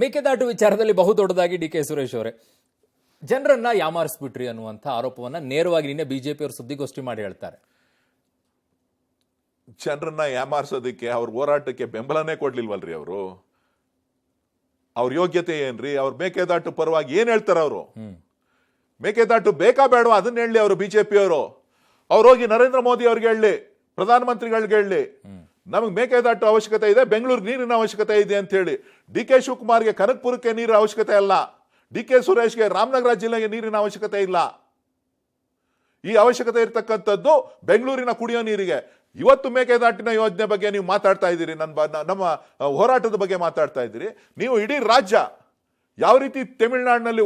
ಮೇಕೆದಾಟು ವಿಚಾರದಲ್ಲಿ ಬಹುದೊಡ್ಡದಾಗಿ D K Suresh ಅವರೇ ಜನರನ್ನ ಯಾಮಾರಿಸ್ಬಿಟ್ರಿ ಅನ್ನುವಂಥ ಆರೋಪವನ್ನ ನೇರವಾಗಿ ನಿನ್ನೆ ಬಿಜೆಪಿ ಅವರು ಸುದ್ದಿಗೋಷ್ಠಿ ಮಾಡಿ ಹೇಳ್ತಾರೆ. ಜನರನ್ನ ಯಾಮಾರಿಸೋದಕ್ಕೆ ಅವ್ರ ಹೋರಾಟಕ್ಕೆ ಬೆಂಬಲನೇ ಕೊಡ್ಲಿಲ್ವಲ್ರಿ ಅವರು. ಅವ್ರ ಯೋಗ್ಯತೆ ಏನ್ರಿ? ಅವ್ರ ಮೇಕೆದಾಟು ಪರವಾಗಿ ಏನ್ ಹೇಳ್ತಾರ ಅವರು? ಮೇಕೆದಾಟು ಬೇಕಾ ಬೇಡವಾ ಅದನ್ನ ಹೇಳಿ ಅವರು ಬಿಜೆಪಿ ಅವರು. ಅವ್ರು ಹೋಗಿ ನರೇಂದ್ರ ಮೋದಿ ಅವ್ರಿಗೆ ಹೇಳಿ, ಪ್ರಧಾನಮಂತ್ರಿಗಳಿಗೆ ಹೇಳಿ, ನಮಗೆ ಮೇಕೆದಾಟು ಅವಶ್ಯಕತೆ ಇದೆ, ಬೆಂಗಳೂರು ನೀರಿನ ಅವಶ್ಯಕತೆ ಇದೆ ಅಂತ ಹೇಳಿ. ಡಿ ಕೆ ಶಿವಕುಮಾರ್ಗೆ ಕನಕಪುರಕ್ಕೆ ನೀರಿನ ಅವಶ್ಯಕತೆ ಅಲ್ಲ, ಡಿ ಕೆ ಸುರೇಶ್ಗೆ ರಾಮನಗರ ಜಿಲ್ಲೆಗೆ ನೀರಿನ ಅವಶ್ಯಕತೆ ಇಲ್ಲ. ಈ ಅವಶ್ಯಕತೆ ಇರತಕ್ಕಂಥದ್ದು ಬೆಂಗಳೂರಿನ ಕುಡಿಯೋ ನೀರಿಗೆ. ಇವತ್ತು ಮೇಕೆದಾಟಿನ ಯೋಜನೆ ಬಗ್ಗೆ ನೀವು ಮಾತಾಡ್ತಾ ಇದ್ದೀರಿ, ನಮ್ಮ ಹೋರಾಟದ ಬಗ್ಗೆ ಮಾತಾಡ್ತಾ ಇದ್ದೀರಿ. ನೀವು ಇಡೀ ರಾಜ್ಯ ಯಾವ ರೀತಿ ತಮಿಳುನಾಡಿನಲ್ಲಿ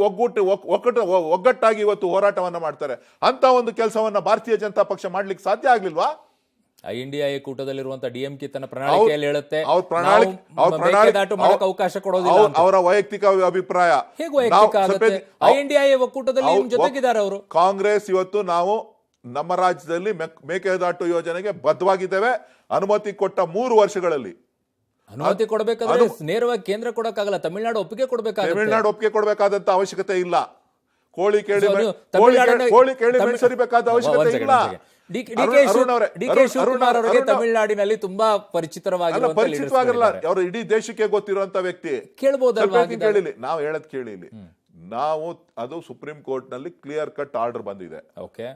ಒಗ್ಗಟ್ಟಾಗಿ ಇವತ್ತು ಹೋರಾಟವನ್ನ ಮಾಡ್ತಾರೆ, ಅಂತ ಒಂದು ಕೆಲಸವನ್ನ ಭಾರತೀಯ ಜನತಾ ಪಕ್ಷ ಮಾಡ್ಲಿಕ್ಕೆ ಸಾಧ್ಯ ಆಗ್ಲಿಲ್ವಾ? INDIA ಕೂಟದಲ್ಲಿರುವಂತಹ DMK ತನ್ನ ಪ್ರಣಾಳಿಕೆಯಲ್ಲಿ ಹೇಳುತ್ತೆ ಅವಕಾಶ ಕೊಡೋದಿಲ್ಲ. ಅವರ ವೈಯಕ್ತಿಕ ಅಭಿಪ್ರಾಯ. ಹೇಗೆ ವೈಯಕ್ತಿಕ ಆಗುತ್ತೆ? INDIA ಒಕ್ಕೂಟದಲ್ಲಿ ಜೊತೆಗಿದ್ದಾರೆ ಅವರು. ಕಾಂಗ್ರೆಸ್ ಇವತ್ತು ನಾವು ನಮ್ಮ ರಾಜ್ಯದಲ್ಲಿ ಮೇಕೆದಾಟು ಯೋಜನೆಗೆ ಬದ್ಧವಾಗಿದ್ದೇವೆ. ಅನುಮತಿ ಕೊಟ್ಟ 3 ವರ್ಷಗಳಲ್ಲಿ ಅನುಮತಿ ಕೊಡಬೇಕಾದ್ರೆ ನೇರವಾಗಿ ಕೇಂದ್ರ ಕೊಡಕ್ಕಾಗಲ್ಲ, ತಮಿಳುನಾಡು ಒಪ್ಪಿಗೆ ಕೊಡಬೇಕಾಗುತ್ತೆ. ತಮಿಳುನಾಡು ಒಪ್ಪಿಗೆ ಕೊಡಬೇಕಾದಂತ ಅವಶ್ಯಕತೆ ಇಲ್ಲ. ಕೋಳಿ ಕೇಳಿ ಸರಿಬೇಕಾದ ಅವಶ್ಯಕತೆ ಇಲ್ಲ. ಡಿ ಕೆ ಶಿವಕುಮಾರ್ ಅವರಿಗೆ ತಮಿಳುನಾಡಿನಲ್ಲಿ ತುಂಬಾ ಪರಿಚಿತವಾಗಿರಲ್ಲ. ಅವರು ಇಡೀ ದೇಶಕ್ಕೆ ಗೊತ್ತಿರುವಂತ ವ್ಯಕ್ತಿ. ಕೇಳಬಹುದಲ್ವಾ? ಕೇಳಿಲಿ, ನಾವು ಹೇಳದ್ ಕೇಳಿಲಿ. ನಾವು ಅದು ಸುಪ್ರೀಂ ಕೋರ್ಟ್ ನಲ್ಲಿ ಕ್ಲಿಯರ್ ಕಟ್ ಆರ್ಡರ್ ಬಂದಿದೆ. ಓಕೆ,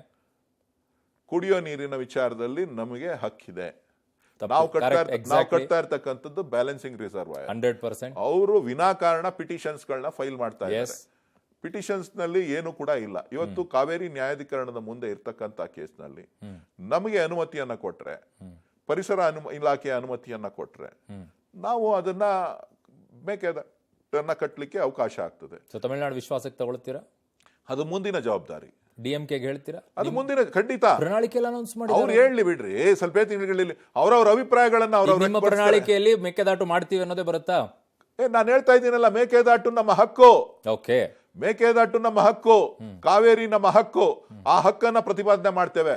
ಕುಡಿಯೋ ನೀರಿನ ವಿಚಾರದಲ್ಲಿ ನಮಗೆ ಹಕ್ಕಿದೆ. ನಾವು ಕಟ್ತಾ ಇರ್ತಕ್ಕಂಥದ್ದು ಬ್ಯಾಲೆನ್ಸಿಂಗ್ ರಿಸರ್ವಾಯರ್. 100%. ಅವರು ವಿನಾಕಾರಣ ಪಿಟಿಷನ್ಸ್ ಗಳನ್ನ ಫೈಲ್ ಮಾಡ್ತಾ ಇದ್ದಾರೆ. ಪಿಟಿಷನ್ಸ್ ನಲ್ಲಿ ಏನು ಕೂಡ ಇಲ್ಲ. ಇವತ್ತು ಕಾವೇರಿ ನ್ಯಾಯಾಧಿಕರಣದ ಮುಂದೆ ಇರ್ತಕ್ಕಂಥ ಕೇಸ್ ನಲ್ಲಿ ನಮಗೆ ಅನುಮತಿಯನ್ನ ಕೊಟ್ರೆ, ಪರಿಸರ ಇಲಾಖೆಯ ಅನುಮತಿಯನ್ನ ಕೊಟ್ರೆ, ನಾವು ಅದನ್ನ ಮೇಕೆದಾಟನ್ನ ಕಟ್ಟಲಿಕ್ಕೆ ಅವಕಾಶ ಆಗ್ತದೆ. ತಮಿಳುನಾಡು ವಿಶ್ವಾಸಕ್ಕೆ ತಗೊಳ್ತೀರಾ? ಅದು ಮುಂದಿನ ಜವಾಬ್ದಾರಿ. DMK ಹೇಳ್ತೀರಾ? ಅದು ಮುಂದಿನ ಖಂಡಿತ ಪ್ರಣಾಳಿಕೆ ಅನೌನ್ಸ್ ಮಾಡಿ ಅವ್ರು ಹೇಳಿ ಬಿಡ್ರಿ. ಸ್ವಲ್ಪ ತಿಂಗಳಲ್ಲಿ ಅವ್ರವ್ರ ಅಭಿಪ್ರಾಯಗಳನ್ನ ನಿಮ್ಮ ಪ್ರಣಾಳಿಕೆಯಲ್ಲಿ ಮೇಕೆದಾಟು ಮಾಡ್ತೀವಿ ಅನ್ನೋದೇ ಬರುತ್ತಾ? ನಾನು ಹೇಳ್ತಾ ಇದ್ದೀನಲ್ಲ, ಮೇಕೆದಾಟು ನಮ್ಮ ಹಕ್ಕು. ಓಕೆ, ಮೇಕೆದಾಟು ನಮ್ಮ ಹಕ್ಕು, ಕಾವೇರಿ ನಮ್ಮ ಹಕ್ಕು. ಆ ಹಕ್ಕನ್ನ ಪ್ರತಿಪಾದನೆ ಮಾಡ್ತೇವೆ.